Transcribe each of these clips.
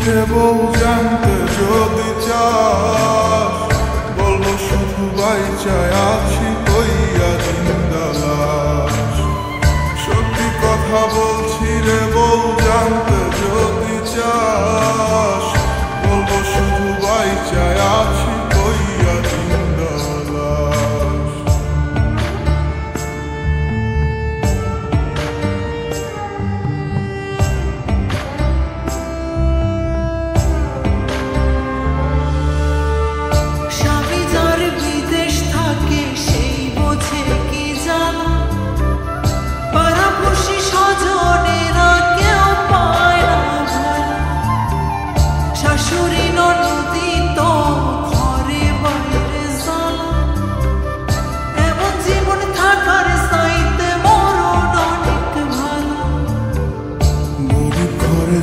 রে বউ জানতে যদি চাস, বলবো শুধু বাইচায় আছি কইয়া জিন্দালাস। সত্যি কথা বলছি রে বউ জানতে যদি চাস, বলবো শুধু বাইচায় আছি কইয়া জিন্দালাস।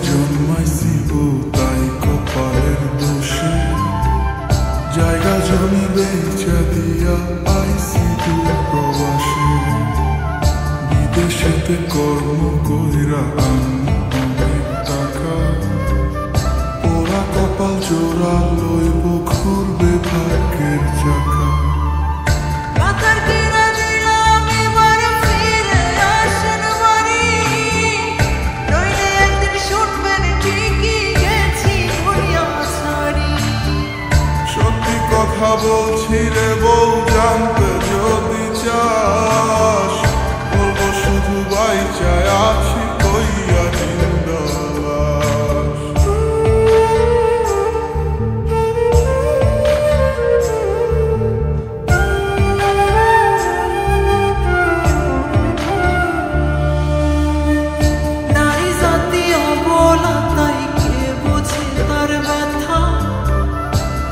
জন্মাইছি বউ তাই কপালের দোষে, জায়গা জমি বেচা দিয়া আইছি দূর প্রবাসে। বিদেশেতে কর্ম কইরা অনেক টাকা, ওরা কপাল জোড়া লইব ঘুরবে ভাগ্যের চাকা। কথা বলছি রে বউ জানতে যদি চাস, বলবো শুধু বাইচায় আছি কইয়া জিন্দালাস। নারী জাতি অবলা তাই কে বোঝে তার ব্যথা,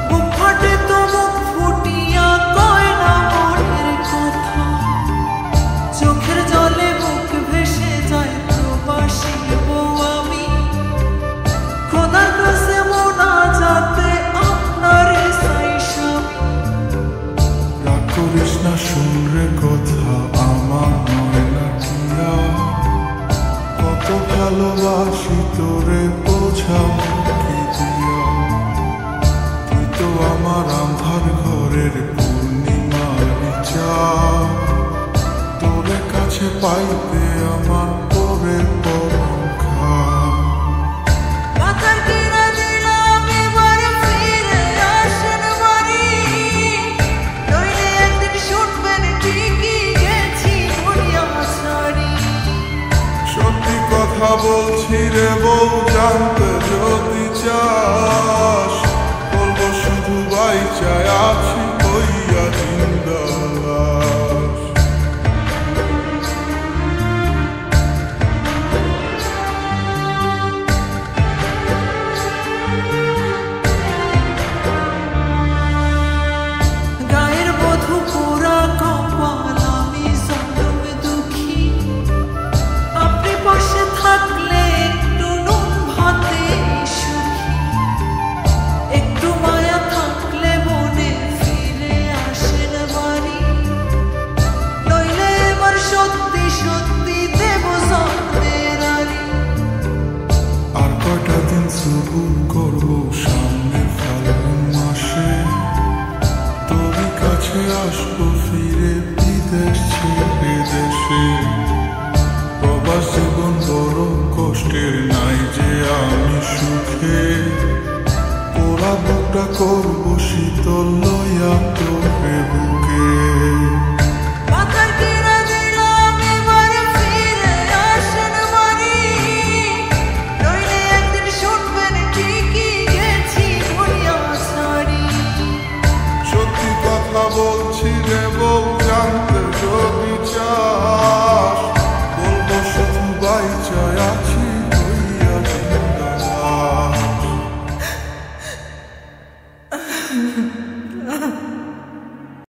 বুক ফাটে তো মুখ ফুটিয়া কয় না মনের কথা। চোখের জলে বুক ভেসে যায় প্রবাসী বউ আমি, খোদার কাছে মোনাজাতে আপনারই চাই স্বামী। রাগ করিস না শুন রে কথা আমার নয় না কিয়া, কত ভালোবাসি তোরে বোঝাও কি দিয়া। তুই তো আমার আন্ধার ঘরের পূর্ণিমার চাঁদ, তোরে কাছে পাইতে আমার পরে পরম খাপ। মাথার কিনা দিলাম এবার ফিরে আসেন বাড়ি, নইলে একদিন শুনবেন ঠিকই গেছি দুনিয়া ছাড়ি। সত্যি কথা বলছি রে বউ জানতে যদি চাস, বলবো শুধু বাইচায় আছি কইয়া জিন্দালাস। গায়ের বধূ পুরা কপাল আমি জনম দুঃখী, আপনি পাশে থাকলে একটু নুন ভাতে সুখী। একটু মায়া থাকলে মনে ফিরে আসেন বাড়ি, নইলে এবার সত্যি সত্যি দেব জন্মের আড়ি। আর কয়টা দিন সবুর করবো সামনে ফাল্গুন মাসে, তোর কাছে আসবো ফিরে বিদেশ ছেড়ে দেশে। প্রবাস জীবন বড় কষ্টের নাই যে আমি সুখে, ওরা বুকটা করবো শীতল লইয়া তোরে বুকে। মাথার কিনা দিলাম এবার ফিরে আসেন বাড়ি, নইলে একদিন শুনবেন ঠিকই গেছি দুনিয়া ছাড়ি। সত্যি কথা বলছি রে বউ জানতে যদি চাস, বলবো শুধু বাইচায় আছি কইয়া জিন্দালাস।